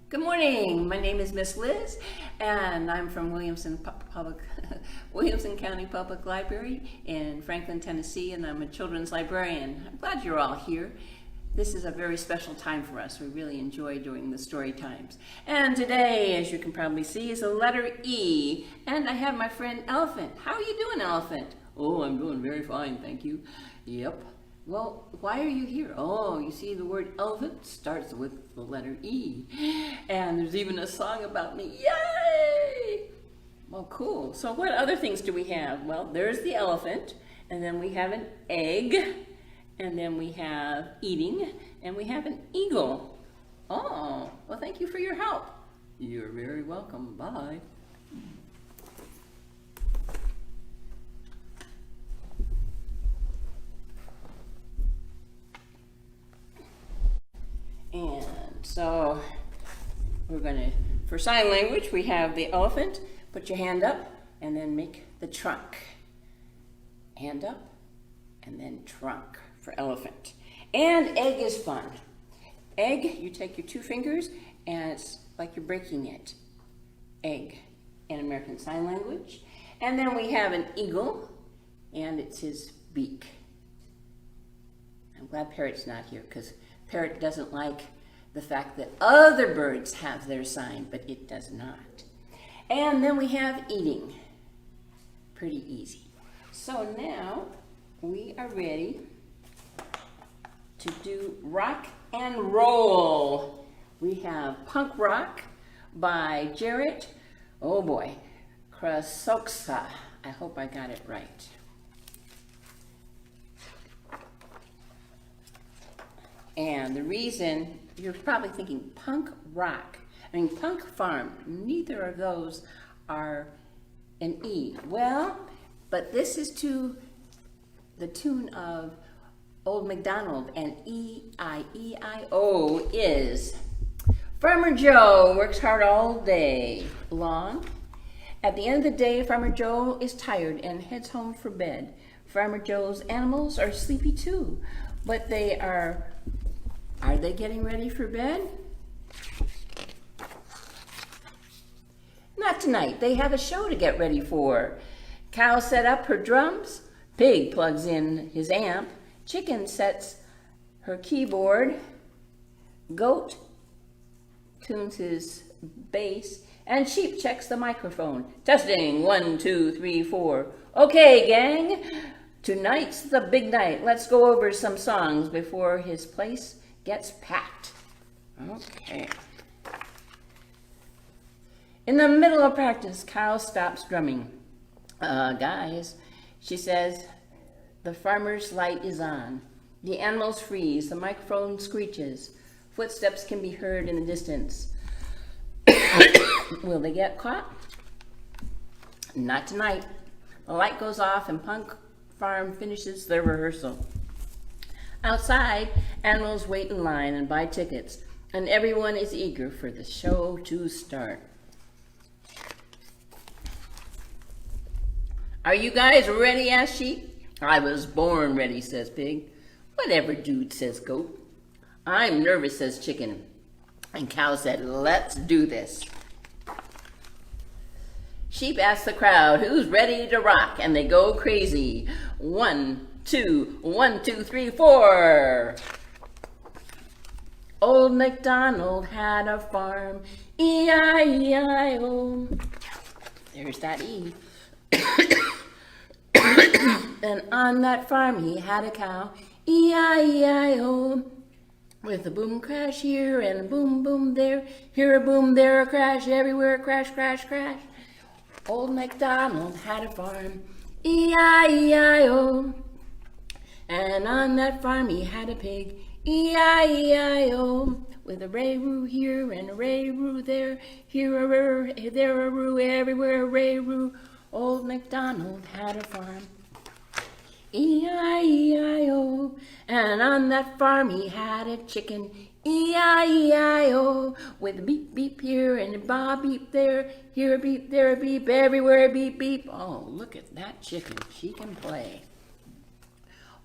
Good morning. My name is Miss Liz, and I'm from Williamson County Public Library in Franklin, Tennessee, and I'm a children's librarian. I'm glad you're all here. This is a very special time for us. We really enjoy doing the story times. And today, as you can probably see, is the letter E, and I have my friend Elephant. How are you doing, Elephant? Oh, I'm doing very fine, thank you. Yep. Well, why are you here? Oh, you see the word elephant starts with the letter E. And there's even a song about me. Yay! Well, cool. So what other things do we have? Well, there's the elephant, and then we have an egg, and then we have eating, and we have an eagle. Oh, well, thank you for your help. You're very welcome. Bye. And so we're going to, for sign language, we have the elephant. Put your hand up and then make the trunk. Hand up and then trunk for elephant. And egg is fun. Egg, you take your two fingers and it's like you're breaking it. Egg in American Sign Language. And then we have an eagle and it's his beak. I'm glad Parrot's not here because Parrot doesn't like the fact that other birds have their sign, but it does not. And then we have eating. Pretty easy. So now we are ready to do rock and roll. We have Punk Rock by Jarrett, oh boy, Krasoksa. I hope I got it right. And the reason, you're probably thinking punk rock. I mean, punk farm, neither of those are an E. Well, but this is to the tune of Old MacDonald, and E-I-E-I-O is Farmer Joe works hard all day long. At the end of the day, Farmer Joe is tired and heads home for bed. Farmer Joe's animals are sleepy too, but are they getting ready for bed? Not tonight. They have a show to get ready for. Cow set up her drums. Pig plugs in his amp. Chicken sets her keyboard. Goat tunes his bass. And sheep checks the microphone. Testing, 1, 2, 3, 4. Okay, gang. Tonight's the big night. Let's go over some songs before his place gets packed. Okay. In the middle of practice, Cow stops drumming. Guys, she says, the farmer's light is on. The animals freeze. The microphone screeches. Footsteps can be heard in the distance. Will they get caught? Not tonight. The light goes off and Punk Farm finishes their rehearsal. Outside, animals wait in line and buy tickets, and everyone is eager for the show to start. Are you guys ready? Asked Sheep. I was born ready, says Pig. Whatever, dude, says Goat. I'm nervous, says Chicken. And Cow said, let's do this. Sheep asked the crowd, who's ready to rock? And they go crazy. 1, 2, 1, 2, 3, 4. Old MacDonald had a farm, E-I-E-I-O. There's that E. And on that farm he had a cow, E-I-E-I-O. With a boom crash here and a boom boom there, here a boom, there a crash, everywhere crash, crash, crash. Old MacDonald had a farm, E-I-E-I-O. And on that farm he had a pig, E-I-E-I-O. With a ray-roo here and a ray-roo there, here a roo, there a roo, everywhere a ray-roo. Old MacDonald had a farm, E-I-E-I-O. And on that farm he had a chicken, E-I-E-I-O. With a beep beep here and a bob beep there, here a beep, there a beep, everywhere a beep beep. Oh, look at that chicken, she can play.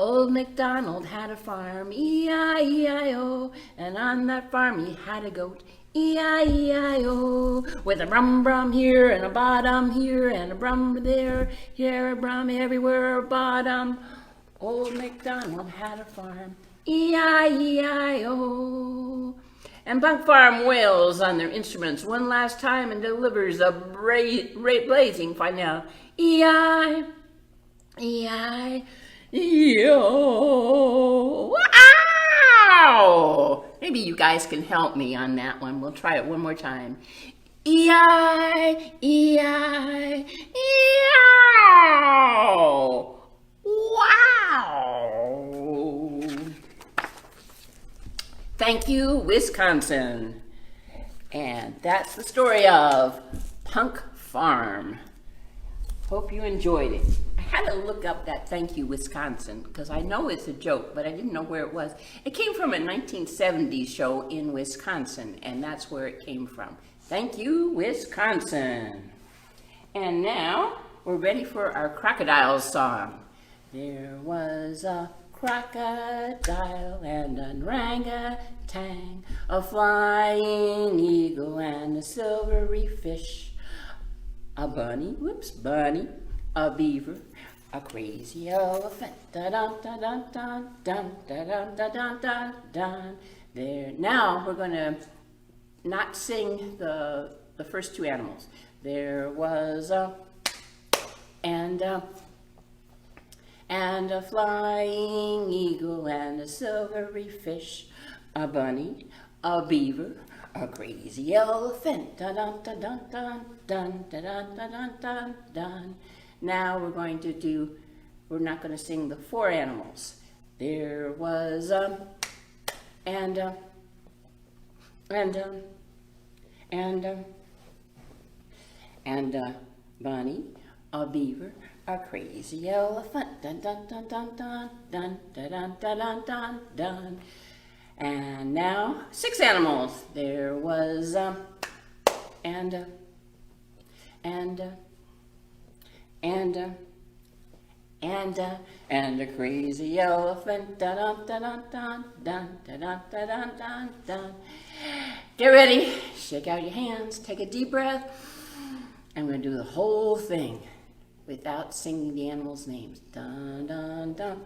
Old MacDonald had a farm, E-I-E-I-O, and on that farm he had a goat, E-I-E-I-O, with a brum brum here and a bottom here and a brum there, here a brum everywhere, a bottom. Old MacDonald had a farm, E-I-E-I-O. And Bunk Farm wails on their instruments one last time and delivers a blazing finale. E-I, E-I, E-O. Wow! Maybe you guys can help me on that one. We'll try it one more time. E-I, E-I, E-O. Wow! Thank you, Wisconsin. And that's the story of Punk Farm. Hope you enjoyed it. I had to look up that thank you, Wisconsin, because I know it's a joke, but I didn't know where it was. It came from a 1970s show in Wisconsin, and that's where it came from. Thank you, Wisconsin. And now we're ready for our Crocodile Song. There was a crocodile and an orangutan, a flying eagle and a silvery fish, a bunny, a beaver, a crazy elephant, There. Now we're going to not sing the first two animals. There was a flying eagle and a silvery fish, a bunny, a beaver, a crazy elephant, Now we're not going to sing the four animals. There was a bunny, a beaver, a crazy elephant, And now 6 animals. There was a crazy elephant, Get ready, shake out your hands, take a deep breath. I'm going to do the whole thing without singing the animals' names. Dun, dun, dun.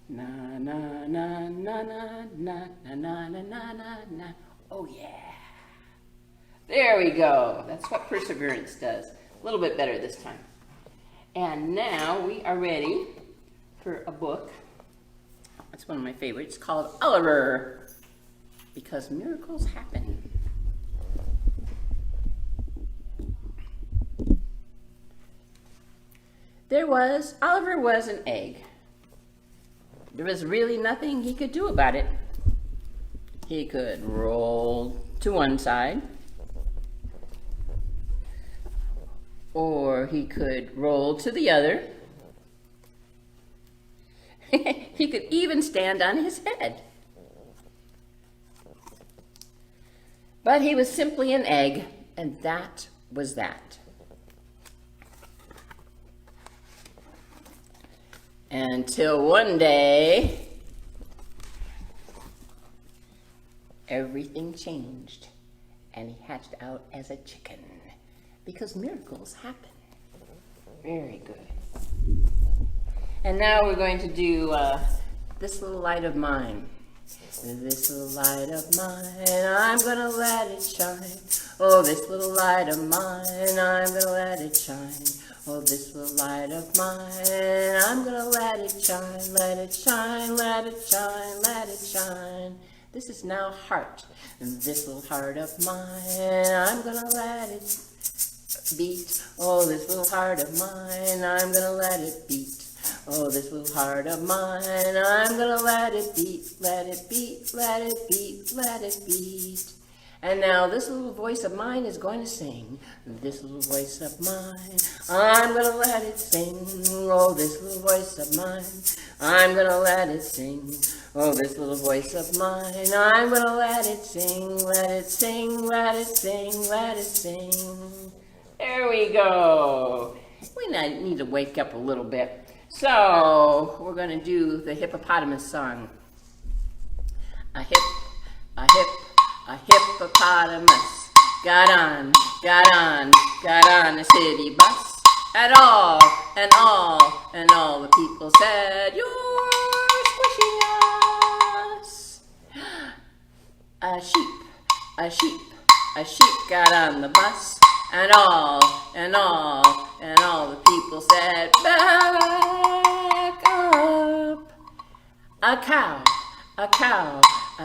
Na na na na na na na na na na na. Oh yeah. There we go. That's what perseverance does. A little bit better this time. And now we are ready for a book. It's one of my favorites, called Oliver, because miracles happen. Oliver was an egg. There was really nothing he could do about it. He could roll to one side, or he could roll to the other. He could even stand on his head. But he was simply an egg, and that was that. Until one day, everything changed, and he hatched out as a chicken, because miracles happen. Very good. And now we're going to do This Little Light of Mine. This little light of mine, I'm gonna let it shine. Oh, this little light of mine, I'm gonna let it shine. Oh, this little light of mine, I'm gonna let it shine, let it shine, let it shine, let it shine. This is now heart. This little heart of mine, I'm gonna let it beat. Oh, this little heart of mine, I'm gonna let it beat. Oh, this little heart of mine, I'm gonna let it beat, let it beat, let it beat, let it beat. And now this little voice of mine is going to sing. This little voice of mine, I'm going to let it sing. Oh, this little voice of mine, I'm going to let it sing. Oh, this little voice of mine, I'm going to let it sing. Let it sing, let it sing, let it sing. There we go. We need to wake up a little bit. So we're going to do the hippopotamus song. A hippopotamus got on a city bus. And all the people said, "You're squishing us." A sheep got on the bus. And all the people said, "Back up." A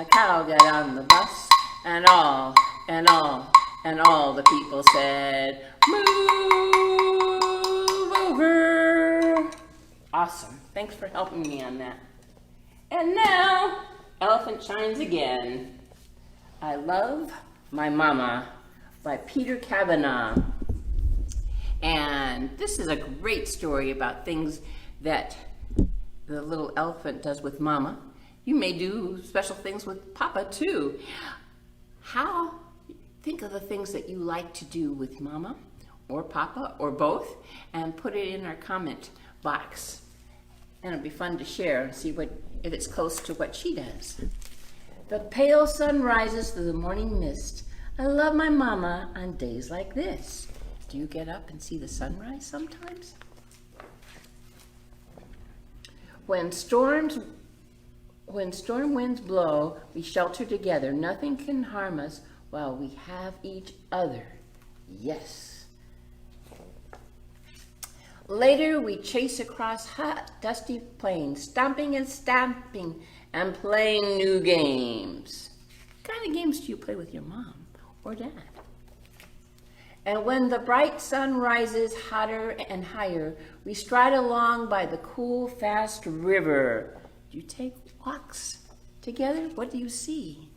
cow got on the bus, and all the people said, "Move over." Awesome. Thanks for helping me on that. And now, Elephant Shines Again. I Love My Mama by Peter Kavanaugh. And this is a great story about things that the little elephant does with Mama. You may do special things with Papa too. Think of the things that you like to do with Mama or Papa or both, and put it in our comment box. And it'll be fun to share and see if it's close to what she does. The pale sun rises through the morning mist. I love my Mama on days like this. Do you get up and see the sunrise sometimes? When storm winds blow, we shelter together. Nothing can harm us while we have each other. Yes. Later, we chase across hot, dusty plains, stomping and stamping and playing new games. What kind of games do you play with your mom or dad? And when the bright sun rises hotter and higher, we stride along by the cool, fast river. Do you take walks together? What do you see?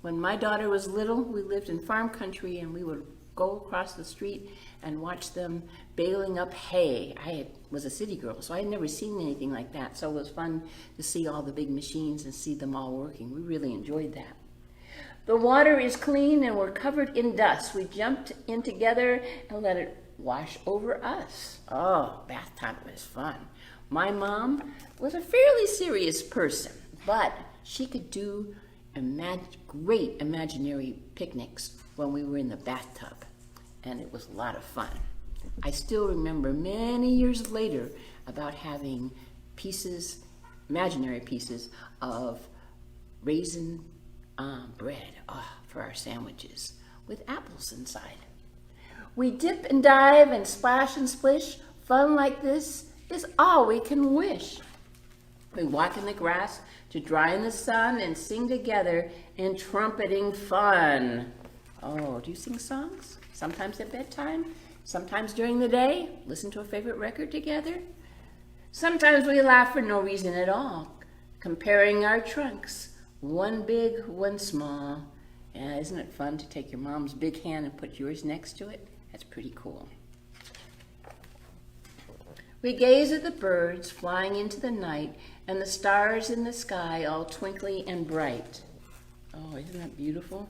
When my daughter was little, we lived in farm country, and we would go across the street and watch them baling up hay. I was a city girl, so I had never seen anything like that. So it was fun to see all the big machines and see them all working. We really enjoyed that. The water is clean and we're covered in dust. We jumped in together and let it wash over us. Oh, bath time was fun. My mom was a fairly serious person, but she could do great imaginary picnics when we were in the bathtub, and it was a lot of fun. I still remember many years later about having imaginary pieces of raisin bread for our sandwiches with apples inside. We dip and dive and splash and splish. Fun like this is all we can wish. We walk in the grass to dry in the sun and sing together in trumpeting fun. Oh, do you sing songs? Sometimes at bedtime, sometimes during the day, listen to a favorite record together. Sometimes we laugh for no reason at all, comparing our trunks, one big, one small. Yeah, isn't it fun to take your mom's big hand and put yours next to it? That's pretty cool. We gaze at the birds flying into the night and the stars in the sky all twinkly and bright. Oh, isn't that beautiful?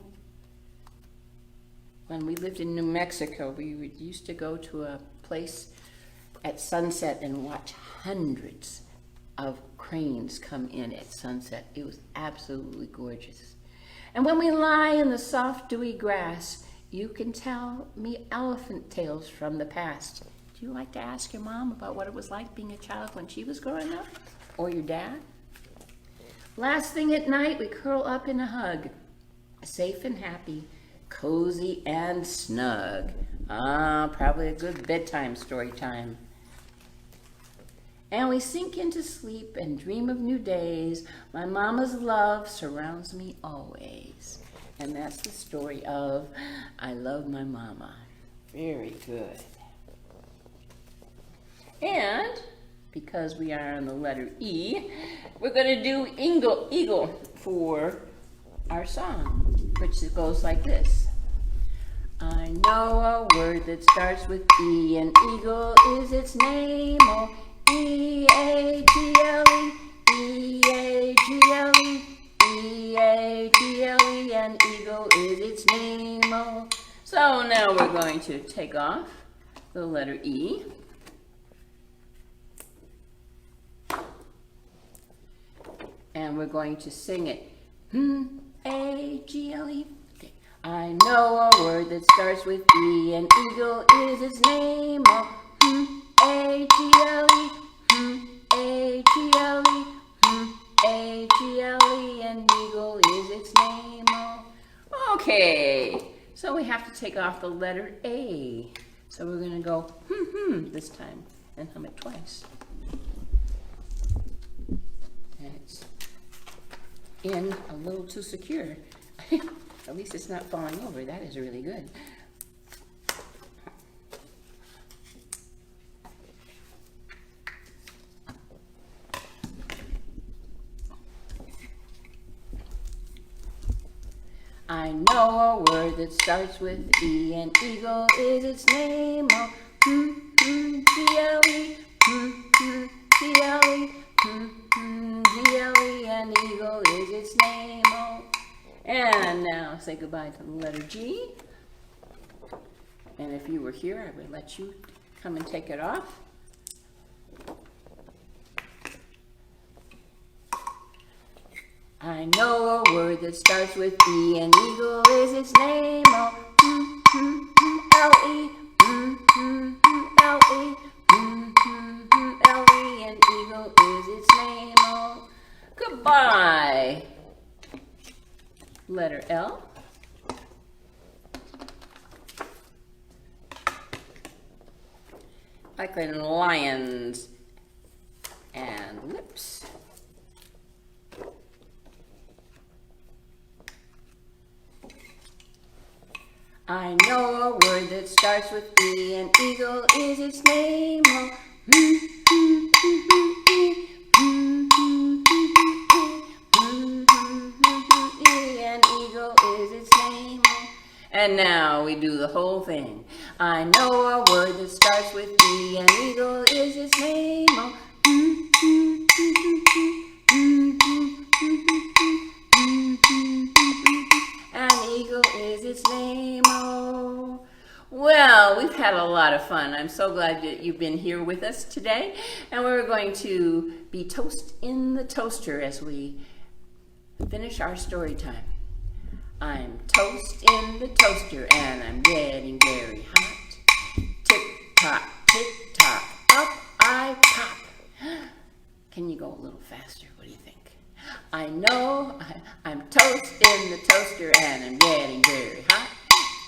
When we lived in New Mexico, we used to go to a place at sunset and watch hundreds of cranes come in at sunset. It was absolutely gorgeous. And when we lie in the soft, dewy grass, you can tell me elephant tales from the past. Do you like to ask your mom about what it was like being a child when she was growing up? Or your dad? Last thing at night, we curl up in a hug, safe and happy, cozy and snug. Probably a good bedtime story time. And we sink into sleep and dream of new days. My mama's love surrounds me always. And that's the story of I Love My Mama. Very good. And because we are on the letter E, we're going to do eagle for our song. which goes like this. I know a word that starts with E, and eagle is its name. Oh, E-A-G-L-E, E-A-G-L-E, E-A-G-L-E, and eagle is its name. Oh. So now we're going to take off the letter E. And we're going to sing it. A-G-L-E. Okay. I know a word that starts with E, and eagle is its name. Oh, A-G-L-E, A-G-L-E, A-G-L-E, and eagle is its name. Oh. Okay, so we have to take off the letter A. So we're going to go this time and hum it twice. And it's in a little too secure. At least it's not falling over. That is really good. I know a word that starts with E, and eagle is its name. Oh, G-L-E, G-L-E, G-L-E, and eagle is its name. Oh. And now say goodbye to the letter G. And if you were here, I would let you come and take it off. I know a word that starts with E, and eagle is its name. Oh, L-E, L-E, L-E, and eagle is its name. Oh, goodbye. Letter L. Like in lions and lips. I know a word that starts with E, and eagle is its name. Oh, and eagle is its name. And now we do the whole thing. I know a word that starts with E, and eagle is its name. Oh, and eagle is its name. Oh, well, we've had a lot of fun. I'm so glad that you've been here with us today. And we're going to be toast in the toaster as we finish our story time. I'm toast in the toaster and I'm getting very hot. Tick-tock, tick-tock, up I pop. Can you go a little faster? What do you think? I know I'm toast in the toaster and I'm getting very hot.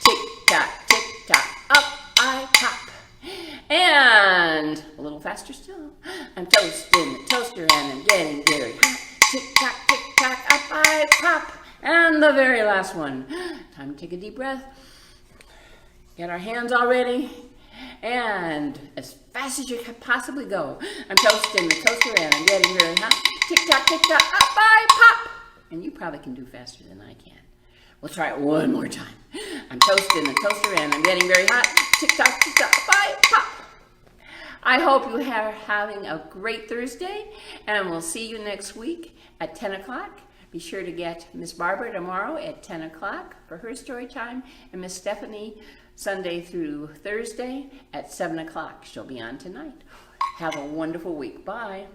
Tick-tock, tick-tock, up I pop. And a little faster still. I'm toast in the toaster and I'm getting very hot. Tick-tock, tick-tock, up I pop. And the very last one. Time to take a deep breath. Get our hands all ready. And as fast as you can possibly go. I'm toasting the toaster and I'm getting very hot. Tick-tock, tick-tock, up I pop. And you probably can do faster than I can. We'll try it one more time. I'm toasting the toaster and I'm getting very hot. Tick-tock, tick-tock, up I pop. I hope you are having a great Thursday. And we'll see you next week at 10 o'clock. Be sure to get Miss Barbara tomorrow at 10 o'clock for her story time, and Miss Stephanie Sunday through Thursday at 7 o'clock. She'll be on tonight. Have a wonderful week. Bye.